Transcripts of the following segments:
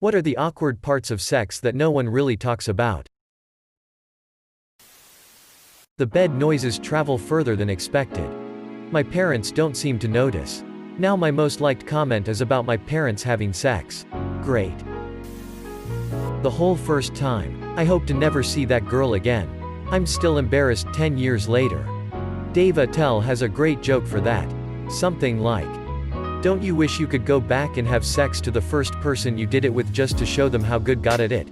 What are the awkward parts of sex that no one really talks about? The bed noises travel further than expected. My parents don't seem to notice. Now my most liked comment is about my parents having sex. Great. The whole first time. I hope to never see that girl again. I'm still embarrassed 10 years later. Dave Attell has a great joke for that. Something like, don't you wish you could go back and have sex to the first person you did it with just to show them how good got at it?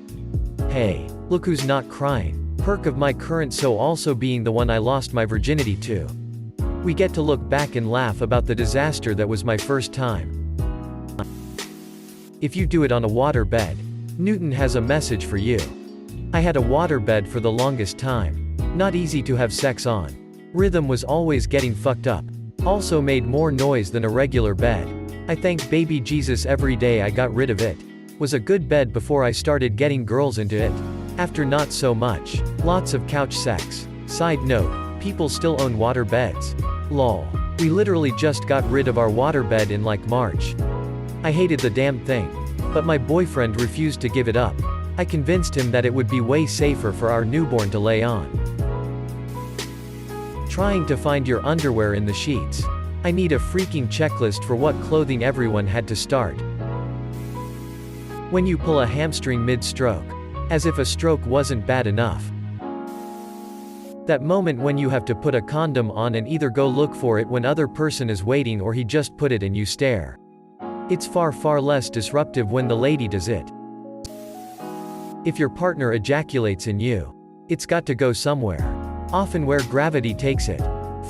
Hey, look who's not crying. Perk of my current so also being the one I lost my virginity to. We get to look back and laugh about the disaster that was my first time. If you do it on a water bed, Newton has a message for you. I had a water bed for the longest time. Not easy to have sex on. Rhythm was always getting fucked up. Also made more noise than a regular bed. I thank baby Jesus every day I got rid of it. Was a good bed before I started getting girls into it. After not so much. Lots of couch sex. Side note, people still own water beds. Lol. We literally just got rid of our water bed in like March. I hated the damn thing. But my boyfriend refused to give it up. I convinced him that it would be way safer for our newborn to lay on. Trying to find your underwear in the sheets. I need a freaking checklist for what clothing everyone had to start. When you pull a hamstring mid-stroke. As if a stroke wasn't bad enough. That moment when you have to put a condom on and either go look for it when other person is waiting or he just put it and you stare. It's far less disruptive when the lady does it. If your partner ejaculates in you, it's got to go somewhere. Often where gravity takes it.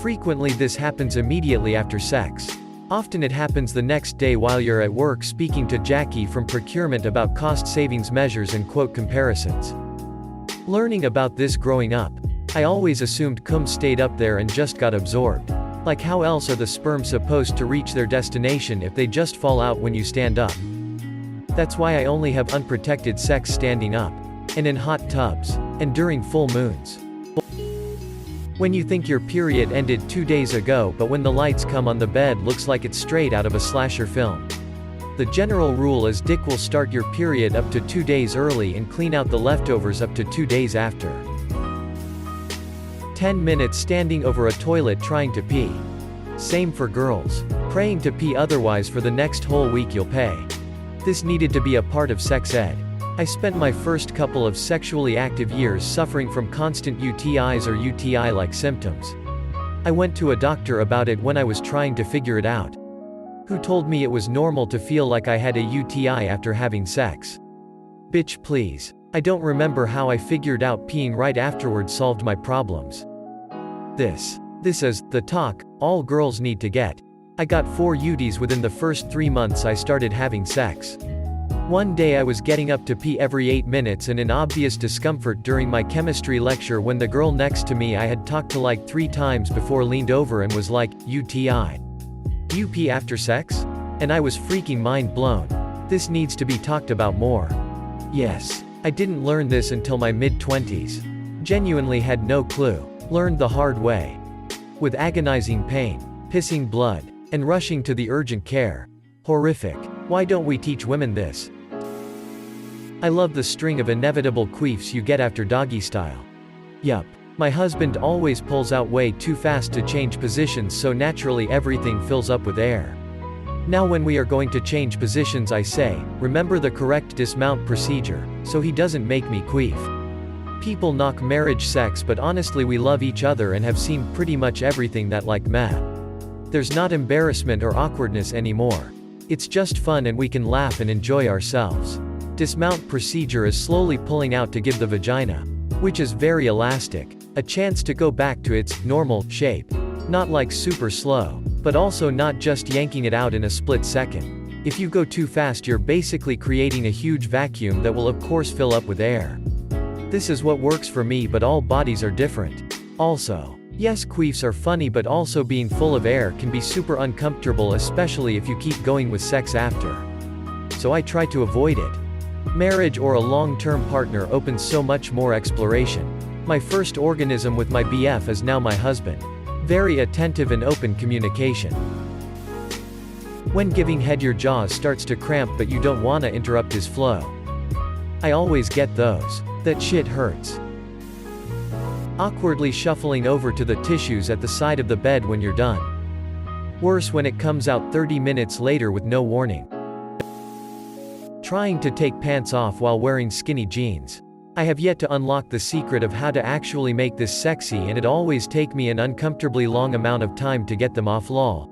Frequently this happens immediately after sex. Often it happens the next day while you're at work speaking to Jackie from procurement about cost savings measures and quote comparisons. Learning about this growing up, I always assumed cum stayed up there and just got absorbed. Like how else are the sperm supposed to reach their destination if they just fall out when you stand up? That's why I only have unprotected sex standing up. And in hot tubs. And during full moons. When you think your period ended 2 days ago but when the lights come on the bed looks like it's straight out of a slasher film. The general rule is dick will start your period up to 2 days early and clean out the leftovers up to 2 days after. 10 minutes standing over a toilet trying to pee. Same for girls. Praying to pee otherwise for the next whole week you'll pay. This needed to be a part of sex ed. I spent my first couple of sexually active years suffering from constant UTIs or UTI-like symptoms. I went to a doctor about it when I was trying to figure it out. Who told me it was normal to feel like I had a UTI after having sex? Bitch please. I don't remember how I figured out peeing right afterwards solved my problems. This is the talk all girls need to get. I got 4 UTIs within the first 3 months I started having sex. One day I was getting up to pee every 8 minutes and in obvious discomfort during my chemistry lecture when the girl next to me I had talked to like 3 times before leaned over and was like, UTI. You pee after sex? And I was freaking mind blown. This needs to be talked about more. Yes. I didn't learn this until my mid-20s. Genuinely had no clue. Learned the hard way. With agonizing pain, pissing blood, and rushing to the urgent care. Horrific. Why don't we teach women this? I love the string of inevitable queefs you get after doggy style. Yup. My husband always pulls out way too fast to change positions so naturally everything fills up with air. Now when we are going to change positions I say, remember the correct dismount procedure, so he doesn't make me queef. People knock marriage sex but honestly we love each other and have seen pretty much everything that like meh. There's not embarrassment or awkwardness anymore. It's just fun and we can laugh and enjoy ourselves. Dismount procedure is slowly pulling out to give the vagina, which is very elastic, a chance to go back to its normal shape. Not like super slow, but also not just yanking it out in a split second. If you go too fast you're basically creating a huge vacuum that will of course fill up with air. This is what works for me but all bodies are different. Also, yes queefs are funny but also being full of air can be super uncomfortable especially if you keep going with sex after. So I try to avoid it. Marriage or a long-term partner opens so much more exploration. My first organism with my BF is now my husband. Very attentive and open communication. When giving head your jaws starts to cramp but you don't wanna interrupt his flow. I always get those. That shit hurts. Awkwardly shuffling over to the tissues at the side of the bed when you're done. Worse when it comes out 30 minutes later with no warning. Trying to take pants off while wearing skinny jeans. I have yet to unlock the secret of how to actually make this sexy, and it always take me an uncomfortably long amount of time to get them off. Lol.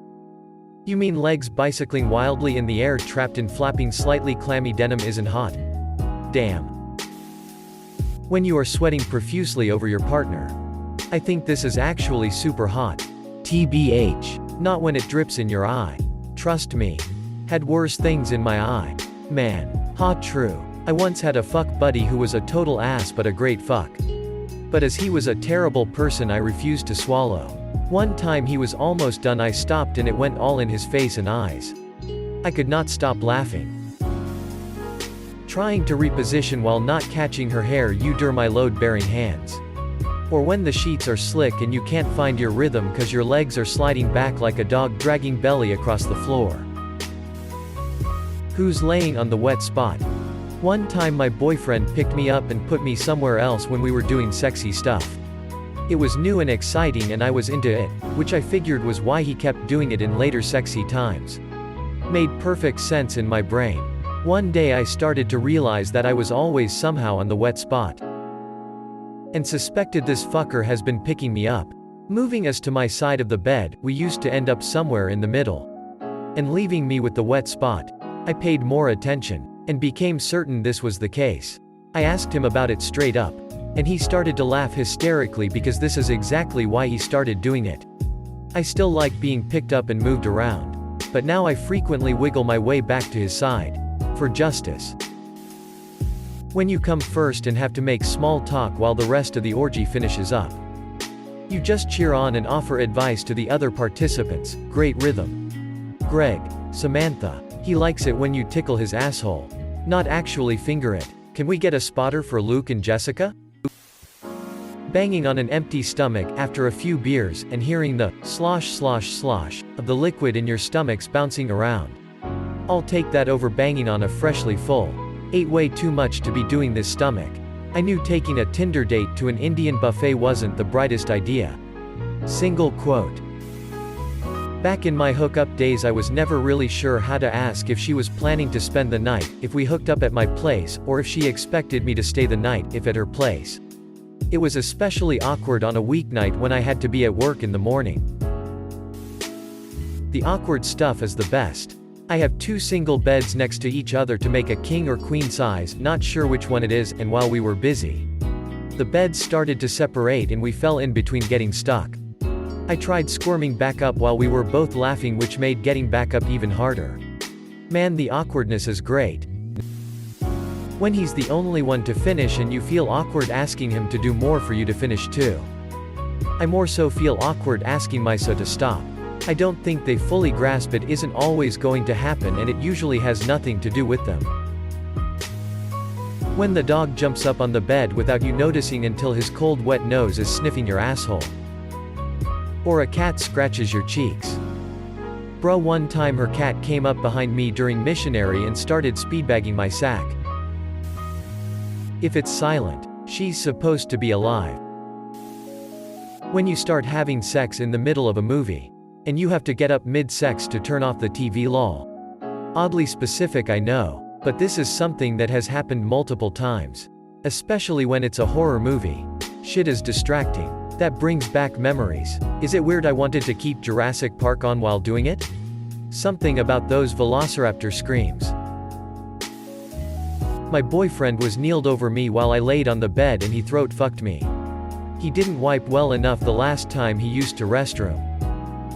You mean legs bicycling wildly in the air trapped in flapping slightly clammy denim isn't hot? Damn. When you are sweating profusely over your partner. I think this is actually super hot. TBH. Not when it drips in your eye. Trust me. Had worse things in my eye. Man. Hot true. I once had a fuck buddy who was a total ass but a great fuck. But as he was a terrible person I refused to swallow. One time he was almost done, I stopped and it went all in his face and eyes. I could not stop laughing. Trying to reposition while not catching her hair, you my load-bearing hands. Or when the sheets are slick and you can't find your rhythm cause your legs are sliding back like a dog dragging belly across the floor. Who's laying on the wet spot? One time my boyfriend picked me up and put me somewhere else when we were doing sexy stuff. It was new and exciting and I was into it, which I figured was why he kept doing it in later sexy times. Made perfect sense in my brain. One day I started to realize that I was always somehow on the wet spot. And suspected this fucker has been picking me up. Moving us to my side of the bed, we used to end up somewhere in the middle. And leaving me with the wet spot. I paid more attention, and became certain this was the case. I asked him about it straight up. And he started to laugh hysterically because this is exactly why he started doing it. I still like being picked up and moved around. But now I frequently wiggle my way back to his side. For justice. When you come first and have to make small talk while the rest of the orgy finishes up. You just cheer on and offer advice to the other participants. Great rhythm. Greg. Samantha. He likes it when you tickle his asshole. Not actually finger it. Can we get a spotter for Luke and Jessica? Banging on an empty stomach after a few beers and hearing the slosh slosh slosh of the liquid in your stomachs bouncing around. I'll take that over banging on a freshly full. Ate way too much to be doing this stomach. I knew taking a Tinder date to an Indian buffet wasn't the brightest idea. Single quote. Back in my hookup days I was never really sure how to ask if she was planning to spend the night, if we hooked up at my place, or if she expected me to stay the night, if at her place. It was especially awkward on a weeknight when I had to be at work in the morning. The awkward stuff is the best. I have two single beds next to each other to make a king or queen size, not sure which one it is, and while we were busy, the beds started to separate and we fell in between getting stuck. I tried squirming back up while we were both laughing, which made getting back up even harder. Man, the awkwardness is great. When he's the only one to finish and you feel awkward asking him to do more for you to finish too. I more so feel awkward asking myself to stop. I don't think they fully grasp it isn't always going to happen, and it usually has nothing to do with them. When the dog jumps up on the bed without you noticing until his cold wet nose is sniffing your asshole. Or a cat scratches your cheeks. Bruh, one time her cat came up behind me during missionary and started speedbagging my sack. If it's silent, she's supposed to be alive. When you start having sex in the middle of a movie, and you have to get up mid-sex to turn off the TV, lol. Oddly specific, I know, but this is something that has happened multiple times. Especially when it's a horror movie. Shit is distracting. That brings back memories. Is it weird I wanted to keep Jurassic Park on while doing it? Something about those velociraptor screams. My boyfriend was kneeled over me while I laid on the bed and he throat fucked me. He didn't wipe well enough the last time he used to restroom.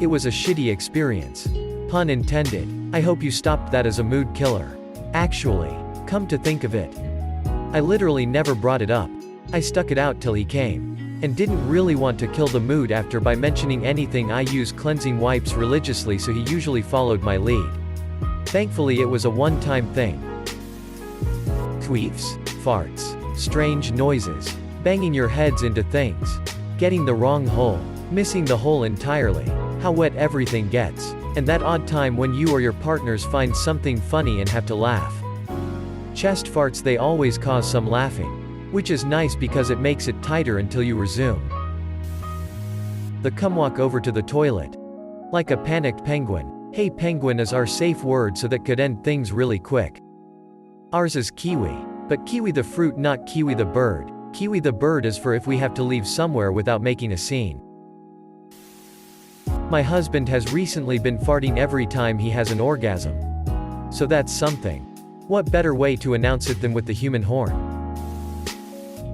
It was a shitty experience. Pun intended. I hope you stopped that as a mood killer. Actually, come to think of it, I literally never brought it up. I stuck it out till he came. And didn't really want to kill the mood after by mentioning anything. I use cleansing wipes religiously, so he usually followed my lead. Thankfully it was a one-time thing. Queefs, farts, strange noises, banging your heads into things, getting the wrong hole, missing the hole entirely, how wet everything gets. And that odd time when you or your partners find something funny and have to laugh. Chest farts, they always cause some laughing. Which is nice because it makes it tighter until you resume. The come walk over to the toilet. Like a panicked penguin. Hey penguin is our safe word, so that could end things really quick. Ours is Kiwi. But Kiwi the fruit, not Kiwi the bird. Kiwi the bird is for if we have to leave somewhere without making a scene. My husband has recently been farting every time he has an orgasm. So that's something. What better way to announce it than with the human horn?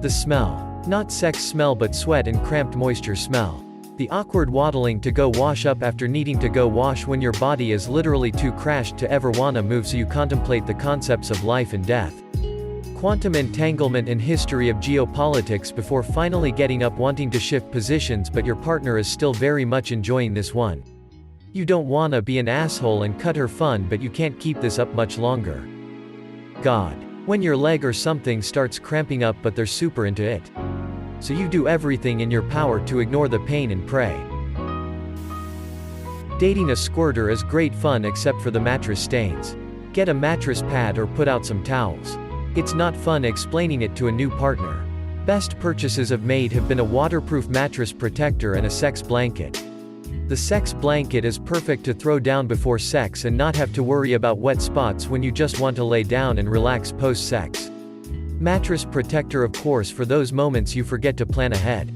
The smell. Not sex smell but sweat and cramped moisture smell. The awkward waddling to go wash up after needing to go wash when your body is literally too crashed to ever wanna move, so you contemplate the concepts of life and death. Quantum entanglement and history of geopolitics before finally getting up wanting to shift positions, but your partner is still very much enjoying this one. You don't wanna be an asshole and cut her fun, but you can't keep this up much longer. God. When your leg or something starts cramping up but they're super into it. So you do everything in your power to ignore the pain and pray. Dating a squirter is great fun except for the mattress stains. Get a mattress pad or put out some towels. It's not fun explaining it to a new partner. Best purchases I've made have been a waterproof mattress protector and a sex blanket. The sex blanket is perfect to throw down before sex and not have to worry about wet spots when you just want to lay down and relax post-sex. Mattress protector, of course, for those moments you forget to plan ahead.